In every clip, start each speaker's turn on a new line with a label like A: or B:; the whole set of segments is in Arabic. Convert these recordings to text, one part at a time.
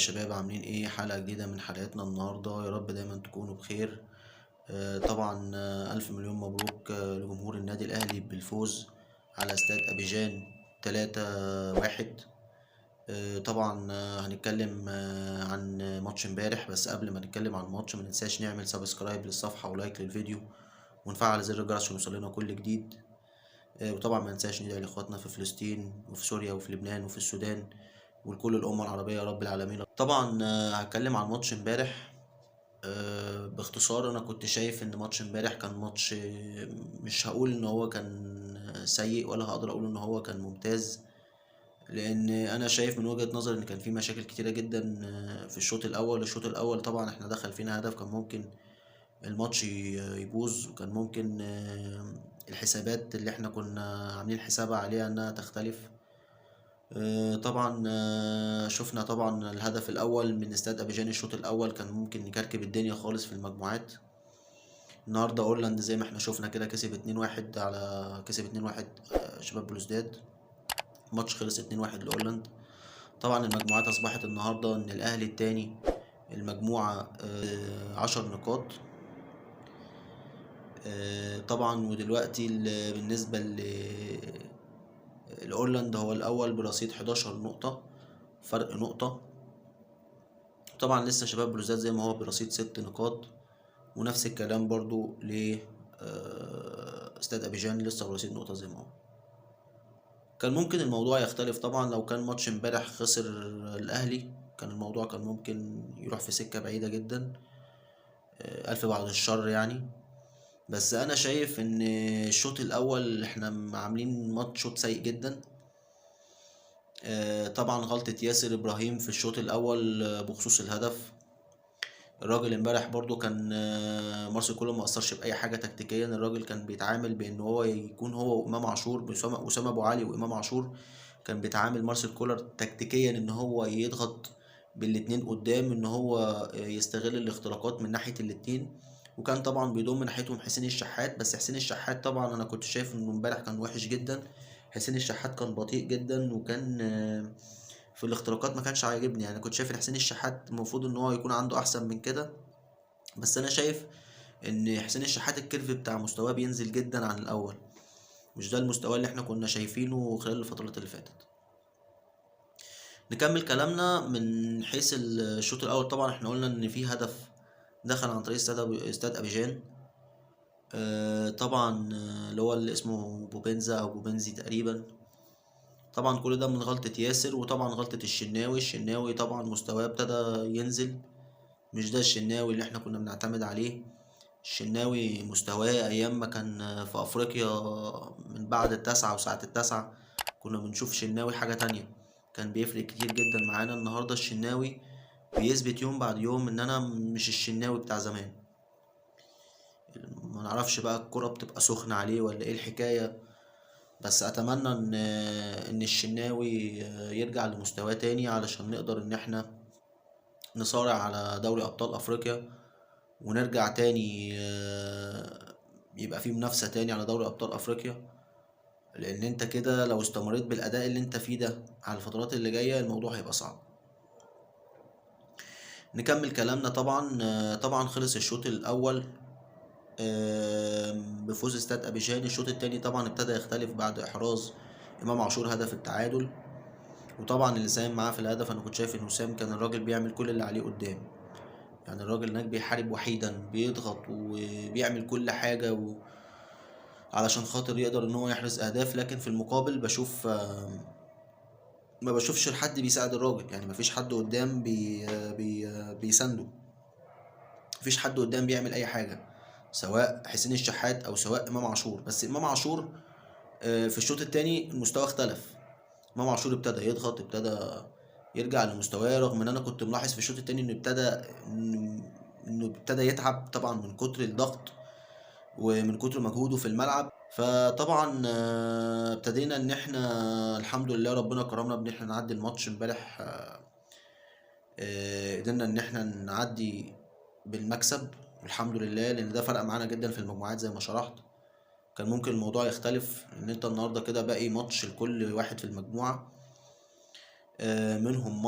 A: شباب، عاملين ايه؟ حلقة جديدة من حلقاتنا النهاردة، يا رب دايما تكونوا بخير. طبعا ألف مليون مبروك لجمهور النادي الأهلي بالفوز على استاد أبيجان 3-1. طبعا هنتكلم عن ماتش امبارح، بس قبل ما نتكلم عن الماتش مننساش نعمل سبسكرايب للصفحة ولايك للفيديو ونفعل زر الجرس عشان يوصلنا كل جديد. وطبعا مننساش ندعي لإخواتنا في فلسطين وفي سوريا وفي لبنان وفي السودان ولكل الأمة العربية يا رب العالمين. طبعا هتكلم عن ماتش امبارح. باختصار انا كنت شايف ان ماتش امبارح كان ماتش، مش هقول ان هو كان سيء ولا هقدر اقول ان هو كان ممتاز، لان انا شايف من وجهة نظري ان كان في مشاكل كتيرة جدا في الشوط الاول طبعا احنا دخل فينا هدف كان ممكن الماتش يبوظ، وكان ممكن الحسابات اللي احنا كنا عاملين حسابها عليها انها تختلف. طبعا شفنا طبعا الهدف الاول من استاد ابيجان، الشوط الاول كان ممكن يكركب الدنيا خالص في المجموعات. النهارده اورلاند زي ما احنا شفنا كده كسب 2-1 كسب 2-1 شباب بلوزداد. الماتش خلص 2-1 لاورلاند. طبعا المجموعات اصبحت النهارده ان الاهلي التاني المجموعة 10 نقاط. طبعا ودلوقتي بالنسبة لأورلاند هو الأول برصيد 11 نقطة، فرق نقطة. طبعا لسه شباب بلوزداد زي ما هو برصيد 6 نقاط، ونفس الكلام برضو ل استاد أبيجان لسه برصيد نقطة زي ما هو. كان ممكن الموضوع يختلف طبعا لو كان ماتش امبارح خسر الأهلي، كان الموضوع كان ممكن يروح في سكة بعيدة جدا، ألف بعد الشر يعني. بس أنا شايف إن الشوط الأول احنا عاملين ماتش شوط سيء جدا. طبعا غلطة ياسر إبراهيم في الشوط الأول بخصوص الهدف. الراجل امبارح برضو كان مارسيل كولر ما اثرش باي حاجه تكتيكيا. الراجل كان بيتعامل بان هو يكون هو وامام عاشور، اسامه ابو علي وامام عاشور. كان بيتعامل مارسيل كولر تكتيكيا ان هو يضغط بالاتنين قدام، ان هو يستغل الاختراقات من ناحيه الاتنين. وكان طبعا بيضم من ناحيتهم حسين الشحات، بس حسين الشحات طبعا انا كنت شايف انه امبارح كان وحش جدا. حسين الشحات كان بطيء جدا، وكان في الاختراقات ما كانش عاجبني. يعني كنت شايف ان حسين الشحات المفروض ان هو يكون عنده احسن من كده. بس انا شايف ان حسين الشحات الكيرف بتاع مستواه بينزل جدا عن الاول، مش ده المستوى اللي احنا كنا شايفينه خلال الفترات اللي فاتت. نكمل كلامنا من حيث الشوط الاول. طبعا احنا قلنا ان في هدف دخل عن طريق استاد ابيجان. طبعا اللي هو اللي اسمه بوبنزا او بوبنزي تقريبا. طبعا كل ده من غلطة ياسر، وطبعا غلطة الشناوي طبعا مستواه ابتدى ينزل، مش ده الشناوي اللي احنا كنا بنعتمد عليه. الشناوي مستواه ايام ما كان في افريقيا من بعد التاسعة وساعة التاسعة كنا بنشوف شناوي حاجة تانية، كان بيفرق كتير جدا معانا. النهاردة الشناوي بيثبت يوم بعد يوم ان انا مش الشناوي بتاع زمان. ما نعرفش بقى الكرة بتبقى سخنة عليه ولا ايه الحكاية، بس اتمنى ان الشناوي يرجع لمستواه تاني علشان نقدر ان احنا نصارع على دوري ابطال افريقيا، ونرجع تاني يبقى في منافسة تاني على دوري ابطال افريقيا. لان انت كده لو استمريت بالاداء اللي انت فيه ده على الفترات اللي جاية الموضوع هيبقى صعب. نكمل كلامنا. طبعا خلص الشوط الاول بفوز استاد ابيجان. الشوط التاني طبعا ابتدى يختلف بعد احراز امام عاشور هدف التعادل. وطبعا اللي ساهم معاه في الهدف انا كنت شايف ان وسام كان الراجل بيعمل كل اللي عليه قدام. يعني الراجل هناك بيحارب وحيدا، بيضغط وبيعمل كل حاجة علشان خاطر يقدر ان هو يحرز اهداف. لكن في المقابل بشوف ما بشوفش حد بيساعد الراجل، يعني مفيش حد قدام بيسانده، مفيش حد قدام بيعمل اي حاجة، سواء حسين الشحات او سواء امام عاشور. بس امام عاشور في الشوط التاني المستوى اختلف. امام عاشور ابتدى يضغط، ابتدى يرجع لمستواه، رغم ان انا كنت ملاحظ في الشوط التاني انه ابتدى يتعب طبعا من كتر الضغط ومن كتر مجهوده في الملعب. فطبعا ابتدينا ان احنا الحمد لله ربنا كرمنا بان احنا نعدي الماتش امبارح. قدرنا ان احنا نعدي بالمكسب والحمد لله، لان ده فرق معانا جدا في المجموعات زي ما شرحت. كان ممكن الموضوع يختلف ان انت النهارده كده باقي ماتش لكل واحد في المجموعة. منهم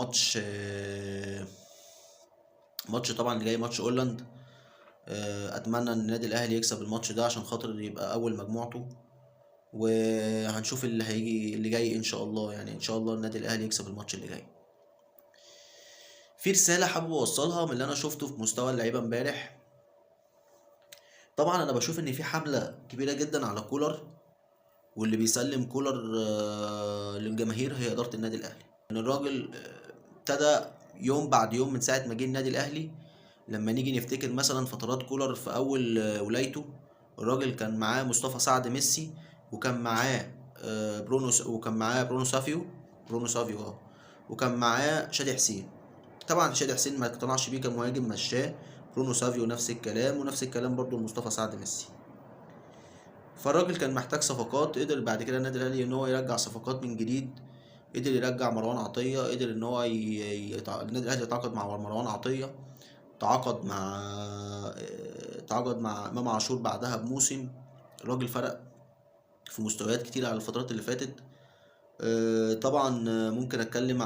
A: ماتش طبعا اللي جاي ماتش هولاند. اتمنى ان النادي الاهلي يكسب الماتش ده عشان خاطر يبقى اول مجموعته، وهنشوف اللي هيجي اللي جاي ان شاء الله. يعني ان شاء الله النادي الاهلي يكسب الماتش اللي جاي. في رسالة حابب اوصلها من اللي انا شفته في مستوى اللعيبة امبارح. طبعا انا بشوف ان في حملة كبيرة جدا على كولر، واللي بيسلم كولر للجماهير هي إدارة النادي الأهلي. إن الراجل ابتدى يوم بعد يوم من ساعة ما جه النادي الأهلي. لما نيجي نفتكر مثلا فترات كولر في أول ولايته، الراجل كان معاه مصطفى سعد ميسي، وكان معاه وكان معاه برونو سافيو وكان معاه شادي حسين. طبعا شادي حسين ما اقتنعش بيه كمهاجم، مشاه. برونو سافيو نفس الكلام، ونفس الكلام برضو لمصطفى سعد ميسي. فالراجل كان محتاج صفقات، قدر بعد كده النادي الاهلي ان هو يرجع صفقات من جديد. قدر يرجع مروان عطية، قدر ان هو النادي الاهلي يتعاقد مع مروان عطية. تعاقد مع تعاقد مع امام عاشور بعدها بموسم. الراجل فرق في مستويات كتير على الفترات اللي فاتت. طبعا ممكن اتكلم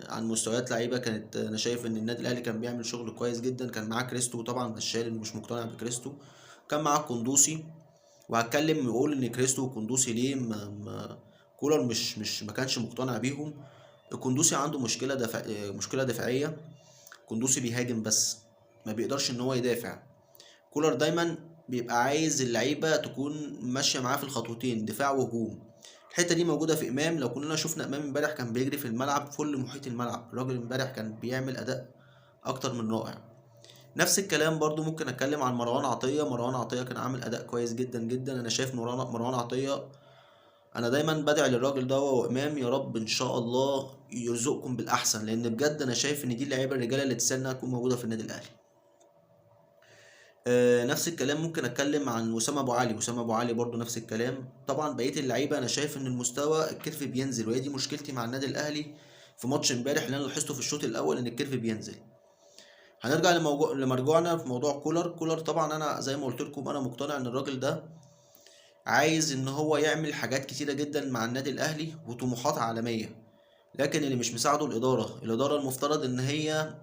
A: عن مستويات لعيبه كانت. انا شايف ان النادي الاهلي كان بيعمل شغل كويس جدا. كان معاه كريستو، طبعا مشال اللي مش مقتنع بكريستو. كان معاه قندوسي. وهتكلم واقول ان كريستو وكندوسي ليه كولر مش ما كانش مقتنع بيهم. الكندوسي عنده مشكله دفاعيه. كندوسي بيهاجم بس ما بيقدرش ان هو يدافع. كولر دايما بيبقى عايز اللعيبه تكون ماشيه معاه في الخطوتين، دفاع وهجوم. الحته دي موجوده في امام. لو كنا شفنا امام امبارح كان بيجري في الملعب كل محيط الملعب. الراجل امبارح كان بيعمل اداء اكتر من رائع. نفس الكلام برضو ممكن اتكلم عن مروان عطية. مروان عطية كان عامل اداء كويس جدا جدا. انا شايف مروان عطية. انا دايما بدعي للراجل ده وامام، يا رب ان شاء الله يرزقكم بالاحسن، لان بجد انا شايف ان دي اللعيبه الرجاله اللي تستاهل انها تكون موجوده في النادي الاهلي. نفس الكلام ممكن اتكلم عن وسام ابو علي برضو نفس الكلام. طبعا بقيه اللعيبه انا شايف ان المستوى الكيرف بينزل، وهي دي مشكلتي مع النادي الاهلي. في ماتش امبارح اللي انا لاحظته في الشوط الاول ان الكيرف بينزل. هنرجع لمرجوعنا في موضوع كولر. طبعا انا زي ما قلت لكم انا مقتنع ان الراجل ده عايز ان هو يعمل حاجات كتيره جدا مع النادي الاهلي وطموحات عالميه. لكن اللي مش مساعده الاداره المفترض ان هي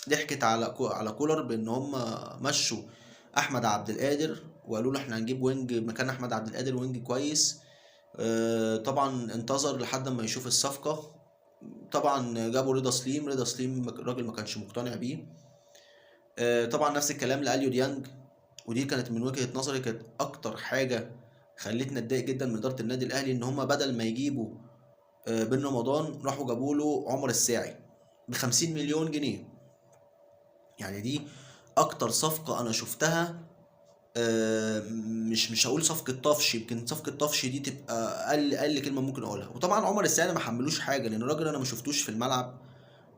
A: ضحكت على كولر بان هم مشوا احمد عبد القادر، وقالوا له احنا هنجيب وينج مكان احمد عبد القادر، وينج كويس. طبعا انتظر لحد ما يشوف الصفقه. طبعا جابوا رضا سليم الراجل ما كانش مقتنع بيه. طبعا نفس الكلام لاليو ديانج. ودي كانت من وجهة نظري كانت اكتر حاجة خلتني اتضايق جدا من ادارة النادي الاهلي، ان هم بدل ما يجيبوا بن رمضان راحوا جابوا له عمر الساعي ب50 مليون جنيه. يعني دي اكتر صفقة انا شفتها. مش هقول صفقة طفش، يمكن صفقة طفش دي تبقى اقل كلمة ممكن اقولها. وطبعا عمر الساعي ما حملوش حاجة، لان الراجل انا ما شفتوش في الملعب.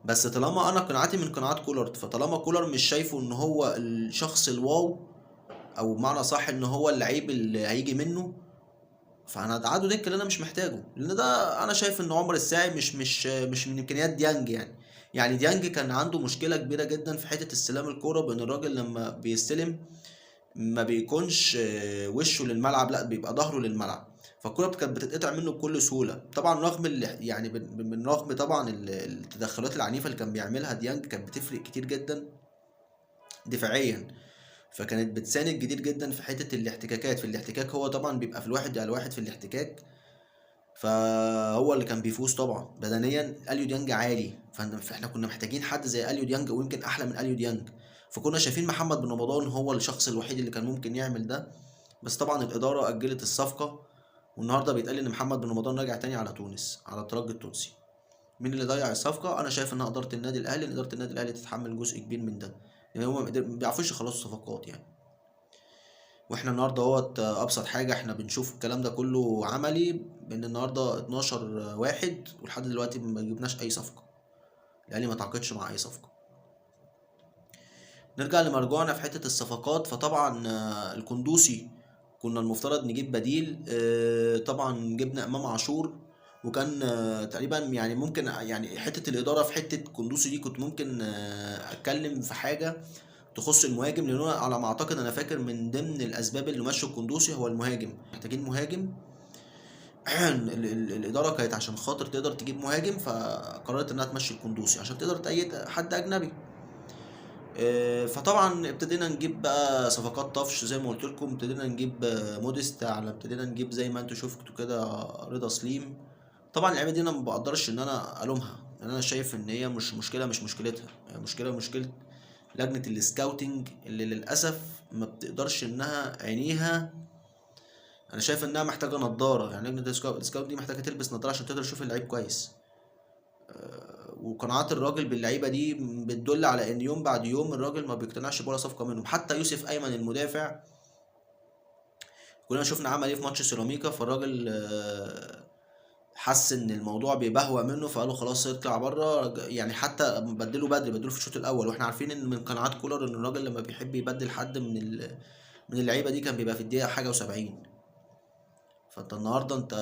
A: بس طالما انا قناعتي من قناعات كولر، فطالما كولر مش شايفه ان هو الشخص الواو، او بمعنى صح ان هو اللعيب اللي هيجي منه، فانا قعدوا دكه اللي انا مش محتاجه. لان ده انا شايف ان عمر الساعي مش من امكانيات ديانج يعني. يعني ديانج كان عنده مشكله كبيره جدا في حته استلام الكوره، بان الراجل لما بيستلم ما بيكونش وشه للملعب، لا بيبقى ظهره للملعب. فالكوره كانت بتتقطع منه بكل سهوله. طبعا رغم يعني من رغم طبعا التدخلات العنيفه اللي كان بيعملها ديانج كانت بتفرق كتير جدا دفاعيا. فكانت بتساند كتير جدا في حته الاحتكاكات. في الاحتكاك هو طبعا بيبقى في الواحد على الواحد في الاحتكاك، فهو اللي كان بيفوز. طبعا بدنيا اليو ديانج عالي، فاحنا كنا محتاجين حد زي اليو ديانج، ويمكن احلى من اليو ديانج. فكنا شايفين محمد بن رمضان هو الشخص الوحيد اللي كان ممكن يعمل ده. بس طبعا الاداره اجلت الصفقه، والنهارده بيتقال ان محمد بن رمضان راجع تاني على تونس، على الترجي التونسي. مين اللي ضيع الصفقه؟ انا شايف انها اداره النادي الاهلي. ان اداره النادي الاهلي تتحمل جزء كبير من ده، يعني هم ما بيعرفوش يخلصوا صفقات يعني. واحنا النهارده اهوت ابسط حاجه احنا بنشوف الكلام ده كله عملي، بان النهارده 12 واحد ولحد دلوقتي ما جبناش اي صفقه. الاهلي ما تعاقدش مع اي صفقه. نرجع لمرجوعنا في حته الصفقات. فطبعا القندوسي كنا المفترض نجيب بديل. طبعا جبنا امام عاشور، وكان تقريبا يعني ممكن يعني حته الاداره في حته قندوسي دي كنت ممكن اتكلم في حاجه تخص المهاجم. لان أنا على ما اعتقد انا فاكر من ضمن الاسباب اللي مشوا القندوسي هو المهاجم. محتاجين مهاجم. الاداره كانت عشان خاطر تقدر تجيب مهاجم، فقررت انها تمشي القندوسي عشان تقدر تأيد حد اجنبي. فطبعا ابتدينا نجيب بقى صفقات طفش زي ما قلت لكم، ابتدينا نجيب موديست، على ابتدينا نجيب زي ما انتوا شفتوا كده رضا سليم. طبعا اللعيبه دي انا ما بقدرش ان انا الومها، لان انا شايف ان هي مش مشكله، مش مشكلتها، هي مشكله لجنه السكاوتنج اللي للاسف ما بتقدرش انها عينيها. انا شايف انها محتاجه نظاره، يعني لجنه السكاوت دي محتاجه تلبس نظاره عشان تقدر تشوف اللعيب كويس. وقناعات الراجل باللعيبه دي بتدل على ان يوم بعد يوم الراجل ما بيقتنعش بولا صفقه منهم. حتى يوسف ايمن المدافع كلنا شفنا عمل ايه في ماتش سيراميكا، فالراجل حس ان الموضوع بيبهوأ منه، فقالوا خلاص اطلع بره. يعني حتى بدلوا في الشوط الاول، واحنا عارفين ان من قناعات كولر ان الراجل لما بيحب يبدل حد من اللعيبه دي كان بيبقى في الدقيقه حاجه و70. فانت النهارده انت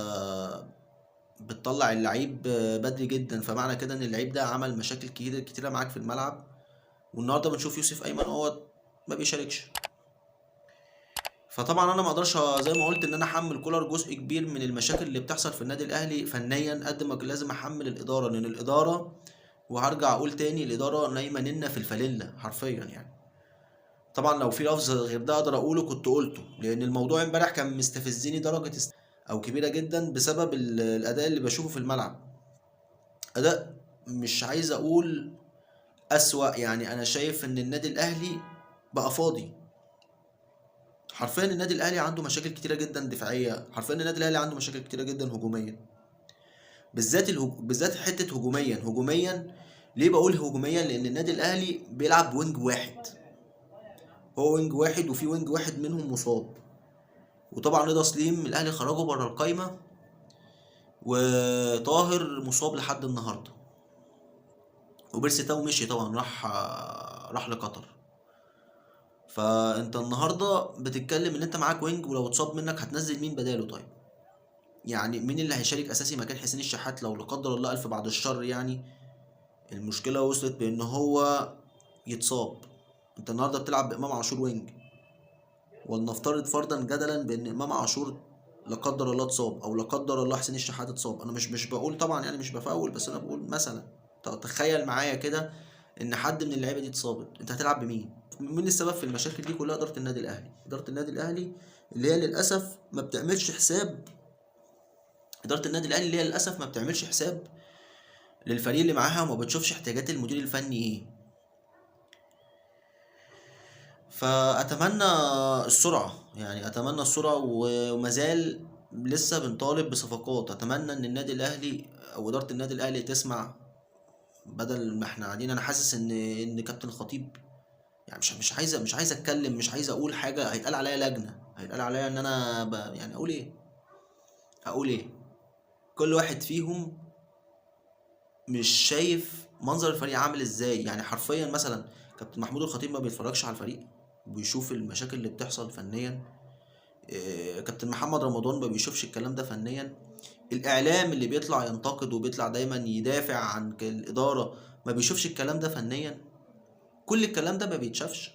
A: بتطلع اللعيب بدري جدا، فمعنى كده ان اللعيب ده عمل مشاكل كتيره معاك في الملعب. والنهارده بنشوف يوسف ايمن هو ما بيشاركش. فطبعا انا ما اقدرش زي ما قلت ان انا احمل كولر جزء كبير من المشاكل اللي بتحصل في النادي الاهلي فنيا، قد ما لازم احمل الاداره، لان الاداره، وهرجع اقول تاني، الاداره نايمه ننا في الفانيلا حرفيا يعني. طبعا لو في لفظ غير ده اقدر اقوله كنت قلته، لان الموضوع امبارح كان مستفزني درجه او كبيره جدا بسبب الاداء اللي بشوفه في الملعب. اداء مش عايز اقول اسوأ، يعني انا شايف ان النادي الاهلي بقى فاضي. حرفيا النادي الاهلي عنده مشاكل كتيره جدا دفاعيه، حرفيا النادي الاهلي عنده مشاكل كتيره جدا هجوميا، بالذات حته هجوميا. ليه بقول هجوميا؟ لان النادي الاهلي بيلعب وينج واحد، هو وينج واحد، وفي وينج واحد منهم مصاب. وطبعا رضا سليم الاهلي خرجه بره القايمه، وطاهر مصاب لحد النهارده، وبيرسي تاو مشي طبعا، راح لقطر. فانت النهارده بتتكلم ان انت معاك وينج، ولو اتصاب منك هتنزل مين بداله؟ طيب يعني مين اللي هيشارك اساسي مكان حسين الشحات لو لا قدر الله الف بعد الشر يعني المشكله وصلت بان هو يتصاب؟ انت النهارده بتلعب بامام عاشور وينج، ولنفترض فرضا جدلا بان امام عاشور لا قدر الله اتصاب، او لا قدر الله حسين الشحات اتصاب. انا مش بقول طبعا، يعني مش بفاول، بس انا بقول مثلا تخيل معايا كده ان حد من اللعيبه دي اتصابت، انت هتلعب بمين؟ مين السبب في المشاكل دي كلها؟ اداره النادي الاهلي. اداره النادي الاهلي اللي هي للاسف ما بتعملش حساب، اداره النادي الاهلي اللي هي للاسف ما بتعملش حساب للفريق اللي معاها، وما بتشوفش احتياجات المدير الفني ايه. فاتمنى السرعه، يعني اتمنى السرعه، ومازال لسه بنطالب بصفقات. اتمنى ان النادي الاهلي او اداره النادي الاهلي تسمع، بدل ما احنا قاعدين. انا حاسس ان كابتن الخطيب، يعني مش عايز اتكلم، مش عايز اقول حاجه هيتقال عليا لجنه، هيتقال عليا ان انا يعني اقول ايه. كل واحد فيهم مش شايف منظر الفريق عامل ازاي. يعني حرفيا مثلا كابتن محمود الخطيب ما بيتفرجش على الفريق وبيشوف المشاكل اللي بتحصل فنيا. كابتن محمد رمضان ما بيشوفش الكلام ده فنيا. الاعلام اللي بيطلع ينتقد وبيطلع دايما يدافع عن الاداره ما بيشوفش الكلام ده فنيا. كل الكلام ده ما بيتشافش.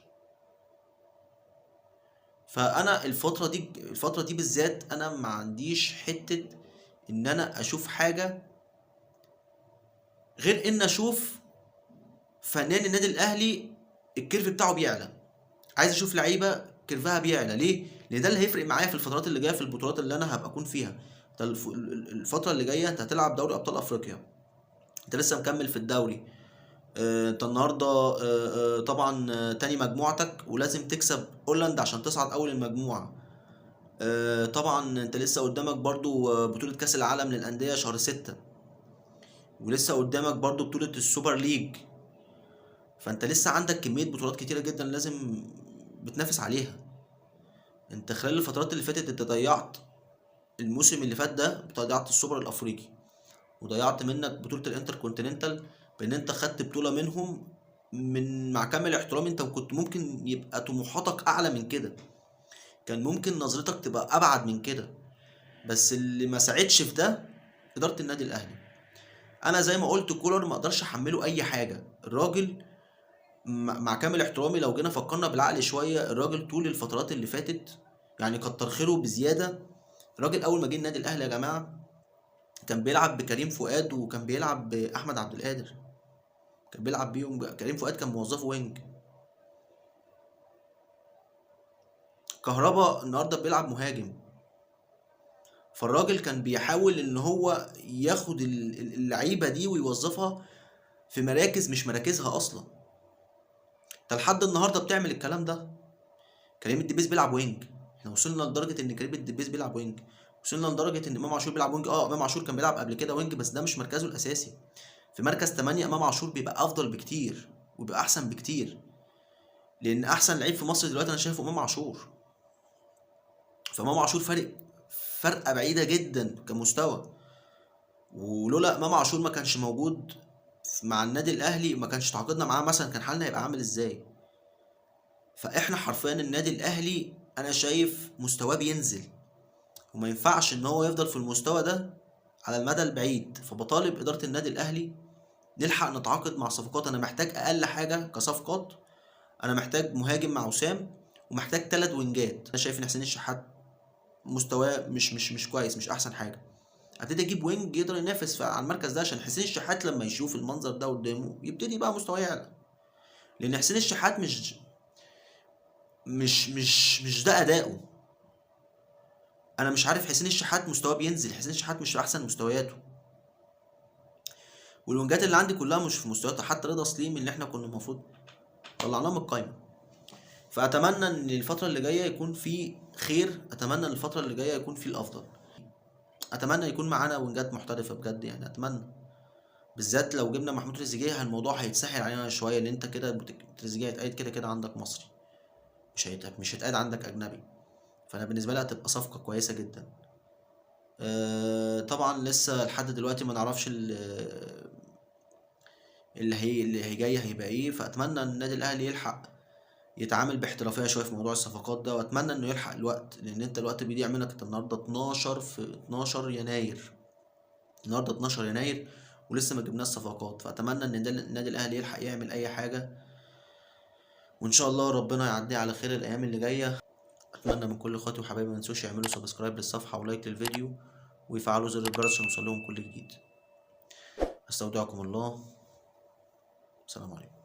A: فانا الفتره دي بالذات انا ما عنديش حته ان انا اشوف حاجه غير ان اشوف فنان النادي الاهلي الكيرف بتاعه بيعلى. عايز اشوف لعيبه كيرفها بيعلى. ليه؟ لان ده اللي هيفرق معايا في الفترات اللي جايه، في البطولات اللي انا هبقى اكون فيها. انت الفتره اللي جايه انت هتلعب دوري ابطال افريقيا، انت لسه مكمل في الدوري. انت النهارده طبعا تاني مجموعتك، ولازم تكسب هولندا عشان تصعد اول المجموعه. طبعا انت لسه قدامك برضو بطوله كاس العالم للانديه شهر 6، ولسه قدامك برضو بطوله السوبر ليج. فانت لسه عندك كميه بطولات كتيره جدا لازم بتنافس عليها. انت خلال الفترات اللي فاتت انت ضيعت الموسم اللي فات ده، ضيعت السوبر الافريقي، وضيعت منك بطولة الانتر كونتيننتال بان انت خدت بطولة منهم. مع كامل احترامي انت كنت ممكن يبقى طموحاتك اعلى من كده، كان ممكن نظرتك تبقى ابعد من كده، بس اللي ما ساعدش في ده ادارة النادي الاهلي. انا زي ما قلت كولر ما اقدرش احمله اي حاجة. الراجل مع كامل احترامي لو جينا فكرنا بالعقل شوية، الراجل طول الفترات اللي فاتت يعني كتر خيره بزيادة الراجل اول ما جه النادي الاهلي يا جماعه كان بيلعب بكريم فؤاد وكان بيلعب باحمد عبد القادر، كان بيلعب بيهم. كريم فؤاد كان موظفه وينج. كهربا النهارده بيلعب مهاجم. فالراجل كان بيحاول ان هو ياخد اللعيبه دي ويوظفها في مراكز مش مراكزها اصلا. انت لحد النهارده بتعمل الكلام ده. كريم الدبيس بيلعب وينج. احنا وصلنا لدرجه ان كريم الدبيس بيلعب وينج. وصلنا لدرجه ان امام عاشور بيلعب وينج. امام عاشور كان بيلعب قبل كده وينج بس ده مش مركزه الاساسي. في مركز 8 امام عاشور بيبقى افضل بكتير وبيبقى احسن بكتير. لان احسن لعيب في مصر دلوقتي انا شايفه امام عاشور. فامام عاشور فرقه بعيده جدا كمستوى. ولولا امام عاشور ما كانش موجود مع النادي الاهلي، ما كانش تعاقدنا معاه مثلا، كان حالنا هيبقى عامل ازاي. فاحنا حرفيا النادي الاهلي انا شايف مستواه بينزل، وما ينفعش ان هو يفضل في المستوى ده على المدى البعيد. فبطالب اداره النادي الاهلي نلحق نتعاقد مع صفقات. انا محتاج اقل حاجه كصفقات، انا محتاج مهاجم مع وسام، ومحتاج 3 وينجات. انا شايف ان حسين الشحات مستواه مش كويس، مش احسن حاجه. ابتدي اجيب وينج يقدر ينافس على المركز ده، عشان حسين الشحات لما يشوف المنظر ده قدامه يبتدي بقى مستواه يعلى. لان حسين الشحات مش ده اداؤه. انا مش عارف، حسين الشحات مستواه بينزل، حسين الشحات مش في احسن مستوياته. والوينجات اللي عندي كلها مش في مستوياتها، حتى رضا سليم اللي احنا كنا المفروض طلعناه من القايمه. فاتمنى ان الفتره اللي جايه يكون في خير، اتمنى ان الفتره اللي جايه يكون في الافضل. اتمنى يكون معانا وينجات محترفه بجد، يعني اتمنى. بالذات لو جبنا محمود تريزيجيه الموضوع هيتسهل علينا شويه، لان انت كده تريزيجيه هيتقيد كده كده عندك مصري، مش هيتقيد عندك اجنبي. فانا بالنسبه لي هتبقى صفقه كويسه جدا. طبعا لسه لحد دلوقتي ما نعرفش اللي هي جاي هيبقى ايه. فاتمنى ان النادي الاهلي يلحق يتعامل باحترافيه شويه في موضوع الصفقات ده، واتمنى انه يلحق الوقت، لان انت الوقت بيضيع منك. انت النهارده 12 في 12 يناير، النهارده 12 يناير ولسه ما جبناش صفقات. فاتمنى ان النادي الاهلي يلحق يعمل اي حاجه، وان شاء الله ربنا يعديها على خير الايام اللي جايه. اتمنى من كل اخواتي وحبايبي ما ينسوش يعملوا سبسكرايب للصفحه ولايك للفيديو ويفعلوا زر الجرس عشان يوصلهم كل جديد. استودعكم الله. السلام عليكم.